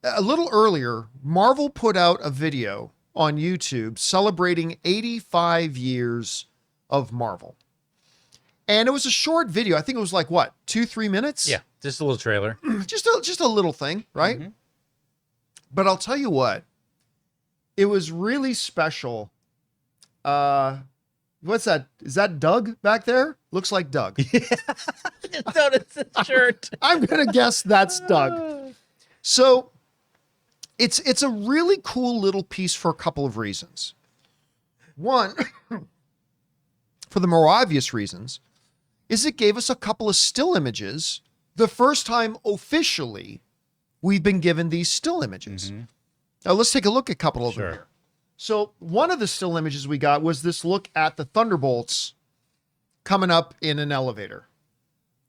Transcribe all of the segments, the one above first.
a little earlier, Marvel put out a video on YouTube celebrating 85 years of Marvel. And it was a short video. I think it was like, what, 2-3 minutes? Yeah, just a little trailer. just a little thing, right? Mm-hmm. But I'll tell you what, it was really special. What's that? Is that Doug back there? Looks like Doug. Just noticed his shirt. I'm going to guess that's Doug. So it's a really cool little piece for a couple of reasons. One, for the more obvious reasons, is it gave us a couple of still images. The first time officially we've been given these still images. Mm-hmm. Now let's take a look at a couple of them Sure. here. So one of the still images we got was this look at the Thunderbolts coming up in an elevator.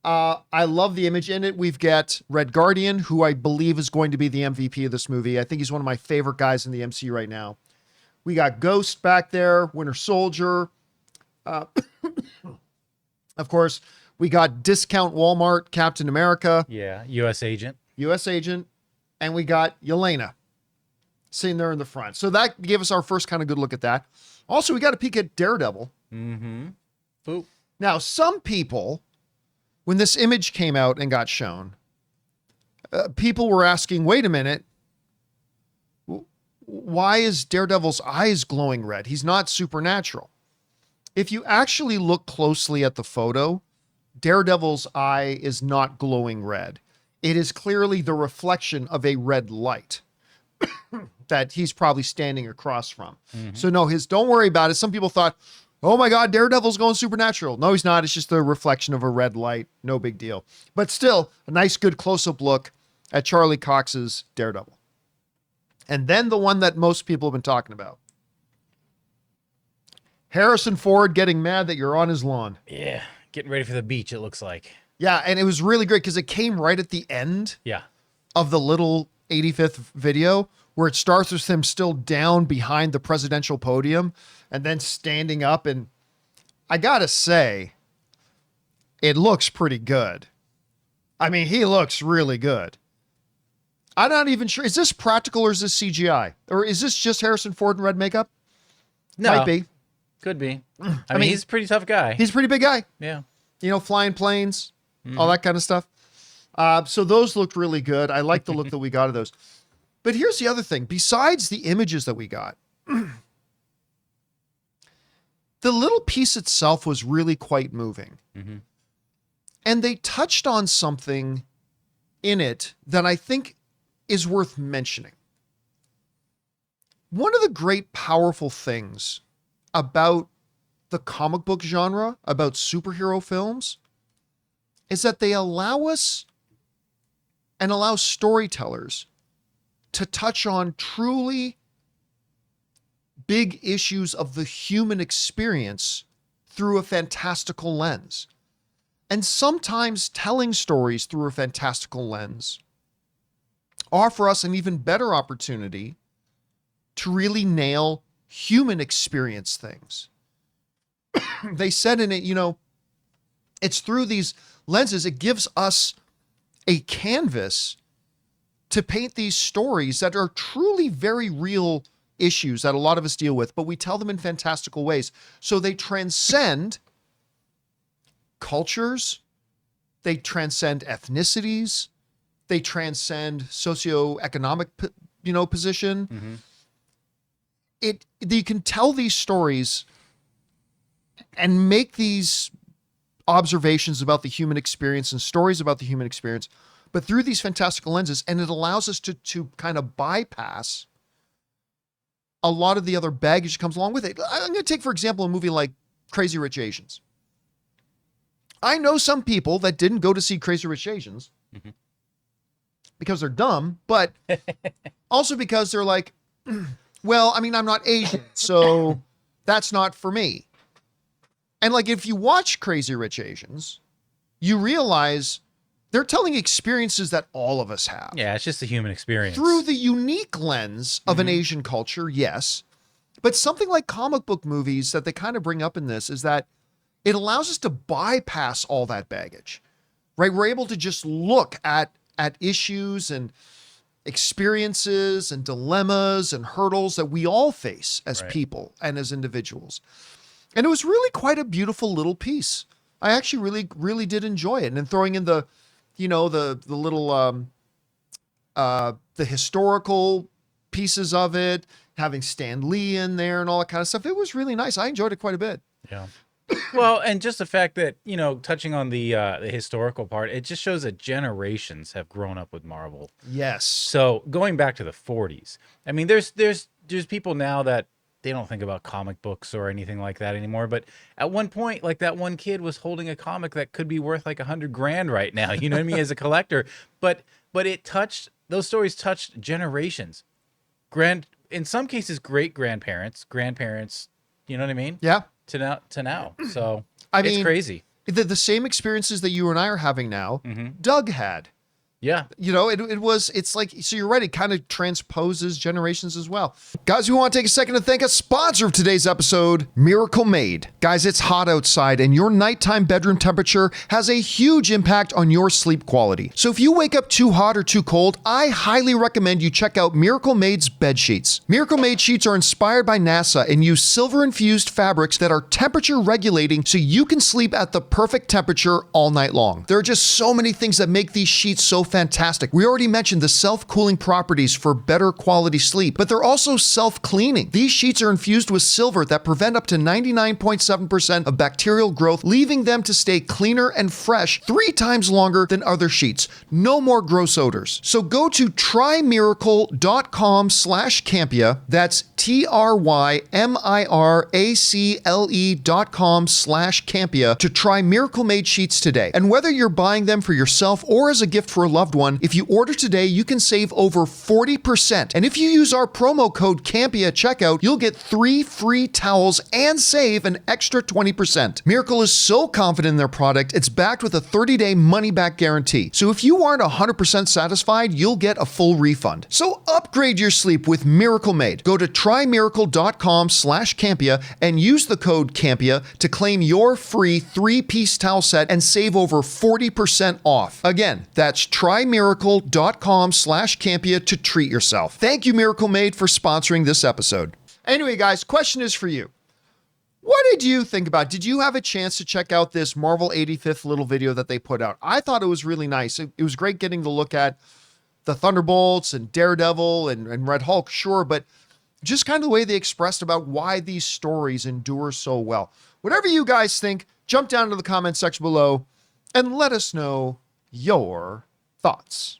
I love the image in it. We've got Red Guardian, who I believe is going to be the MVP of this movie. I think he's one of my favorite guys in the MCU right now. We got Ghost back there, Winter Soldier. Of course, we got Discount Walmart, Captain America. Yeah, U.S. agent. U.S. agent. And we got Yelena sitting there in the front. So that gave us our first kind of good look at that. Also, we got a peek at Daredevil. Mm-hmm. Boop. Now, some people, when this image came out and got shown, people were asking, wait a minute, why is Daredevil's eyes glowing red? He's not supernatural. If you actually look closely at the photo, Daredevil's eye is not glowing red. It is clearly the reflection of a red light that he's probably standing across from. Mm-hmm. So no, don't worry about it. Some people thought, oh my God, Daredevil's going supernatural. No, he's not. It's just the reflection of a red light. No big deal. But still, a nice, good close-up look at Charlie Cox's Daredevil. And then the one that most people have been talking about. Harrison Ford getting mad that you're on his lawn. Yeah, getting ready for the beach, it looks like. Yeah, and it was really great because it came right at the end of the little 85th video where it starts with him still down behind the presidential podium and then standing up. And I got to say, it looks pretty good. I mean, he looks really good. I'm not even sure. Is this practical or is this CGI? Or is this just Harrison Ford in red makeup? No. Might be. Could be. I mean, he's a pretty tough guy. He's a pretty big guy. Yeah. You know, flying planes, all that kind of stuff. So those looked really good. I like the look that we got of those. But here's the other thing. Besides the images that we got, the little piece itself was really quite moving. Mm-hmm. And they touched on something in it that I think is worth mentioning. One of the great powerful things about the comic book genre, about superhero films, is that they allow us and allow storytellers to touch on truly big issues of the human experience through a fantastical lens. And sometimes telling stories through a fantastical lens offer us an even better opportunity to really nail human experience things. They said in it, you know, it's through these lenses, it gives us a canvas to paint these stories that are truly very real issues that a lot of us deal with, but we tell them in fantastical ways. So they transcend cultures, they transcend ethnicities, they transcend socioeconomic, position. Mm-hmm. You can tell these stories and make these observations about the human experience and stories about the human experience, but through these fantastical lenses, and it allows us to kind of bypass a lot of the other baggage that comes along with it. I'm going to take, for example, a movie like Crazy Rich Asians. I know some people that didn't go to see Crazy Rich Asians because they're dumb, but also because they're like, well, I mean, I'm not Asian, so that's not for me. And like, if you watch Crazy Rich Asians, you realize they're telling experiences that all of us have. Yeah, it's just a human experience. Through the unique lens of an Asian culture, yes. But something like comic book movies that they kind of bring up in this is that it allows us to bypass all that baggage, right? We're able to just look at issues and experiences and dilemmas and hurdles that we all face as Right. people and as individuals. And it was really quite a beautiful little piece. I actually really did enjoy it. And then throwing in the, the little, the historical pieces of it, having Stan Lee in there and all that kind of stuff. It was really nice. I enjoyed it quite a bit. Yeah. Well, and just the fact that, touching on the historical part, it just shows that generations have grown up with Marvel. Yes. So going back to the 40s, I mean, there's people now that they don't think about comic books or anything like that anymore. But at one point, like that one kid was holding a comic that could be worth like $100,000 right now. You know what I mean? As a collector, but those stories touched generations, in some cases, great grandparents. You know what I mean? Yeah. To now. So I it's mean, crazy. The same experiences that you and I are having now, Mm-hmm. Doug had. Yeah. It's like, so you're right, it kind of transposes generations as well. Guys, we want to take a second to thank a sponsor of today's episode, Miracle Made. Guys, it's hot outside and your nighttime bedroom temperature has a huge impact on your sleep quality. So if you wake up too hot or too cold, I highly recommend you check out Miracle Made's bed sheets. Miracle Made sheets are inspired by NASA and use silver-infused fabrics that are temperature regulating so you can sleep at the perfect temperature all night long. There are just so many things that make these sheets so fantastic. We already mentioned the self-cooling properties for better quality sleep, but they're also self-cleaning. These sheets are infused with silver that prevent up to 99.7% of bacterial growth, leaving them to stay cleaner and fresh 3 times longer than other sheets. No more gross odors. So go to trymiracle.com/Campea. That's TRYMIRACLE.com/Campea to try Miracle Made sheets today. And whether you're buying them for yourself or as a gift for a loved one, if you order today, you can save over 40%. And if you use our promo code Campea at checkout, you'll get 3 free towels and save an extra 20%. Miracle is so confident in their product, it's backed with a 30-day money-back guarantee. So if you aren't 100% satisfied, you'll get a full refund. So upgrade your sleep with Miracle Made. Go to trymiracle.com/Campea and use the code Campea to claim your free 3-piece towel set and save over 40% off. Again, that's trymiracle.com/Campea to treat yourself. Thank you, Miracle Made, for sponsoring this episode. Anyway, guys, question is for you. What did you think about? Did you have a chance to check out this Marvel 85th little video that they put out? I thought it was really nice. It was great getting to look at the Thunderbolts and Daredevil and Red Hulk, sure, but just kind of the way they expressed about why these stories endure so well. Whatever you guys think, jump down to the comment section below and let us know your thoughts.